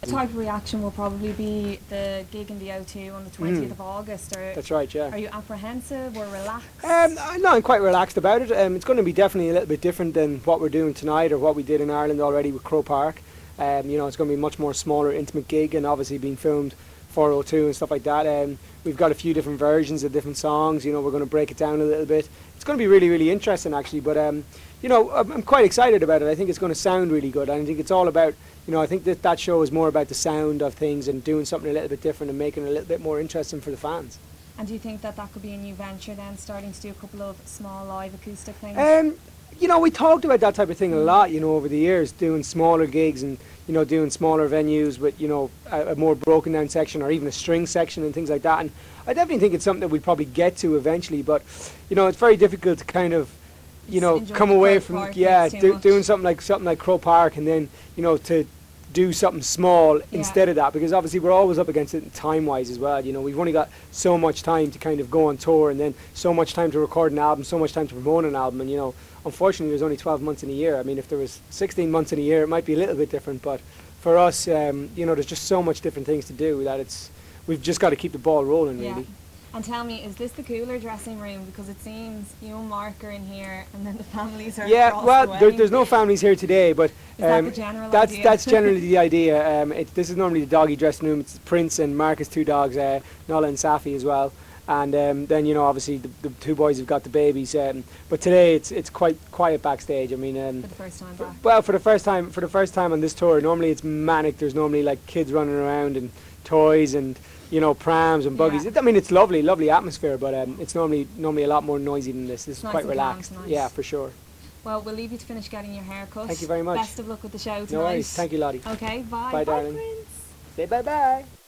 The type of reaction will probably be the gig in the O2 on the 20th of August. Or That's right, yeah. Are you apprehensive or relaxed? No, I'm quite relaxed about it. It's going to be definitely a little bit different than what we're doing tonight or what we did in Ireland already with Crow Park. You know, it's going to be a much more smaller, intimate gig, and obviously being filmed for O2 and stuff like that. We've got a few different versions of different songs. You know, we're going to break it down a little bit. It's going to be really, really interesting actually. But you know, I'm quite excited about it. I think it's going to sound really good. I think it's all about, you know, I think that show is more about the sound of things and doing something a little bit different and making it a little bit more interesting for the fans. And do you think that could be a new venture then, starting to do a couple of small live acoustic things? You know, we talked about that type of thing a lot, you know, over the years, doing smaller gigs and, you know, doing smaller venues with, you know, a more broken down section or even a string section and things like that. And I definitely think it's something that we'd probably get to eventually, but, you know, it's very difficult to kind of, you know, come away from doing something like Crow Park and then, you know, to do something small instead of that, because obviously we're always up against it time wise as well. You know, we've only got so much time to kind of go on tour and then so much time to record an album, so much time to promote an album, and you know, unfortunately there's only 12 months in a year. I mean, if there was 16 months in a year it might be a little bit different, but for us, you know, there's just so much different things to do that we've just got to keep the ball rolling really. And tell me, is this the cooler dressing room? Because it seems you and Mark are in here and then the families are across well, the way. there's no families here today, but is that the general idea? That's generally the idea. This is normally the doggy dressing room. It's Prince and Marcus, two dogs, Nola and Safi as well. And then, you know, obviously the two boys have got the babies. But today it's quite quiet backstage. I mean, for the first time back. Well, for the first time on this tour, normally it's manic. There's normally like kids running around and toys and, you know, prams and buggies. I mean, it's lovely atmosphere, but it's normally a lot more noisy than this. This is quite relaxed. Nice. Yeah, for sure. Well, we'll leave you to finish getting your hair cut. Thank you very much. Best of luck with the show tonight. No worries. Thank you, Lottie. Okay, bye. Bye, darling. Prince. Say bye-bye.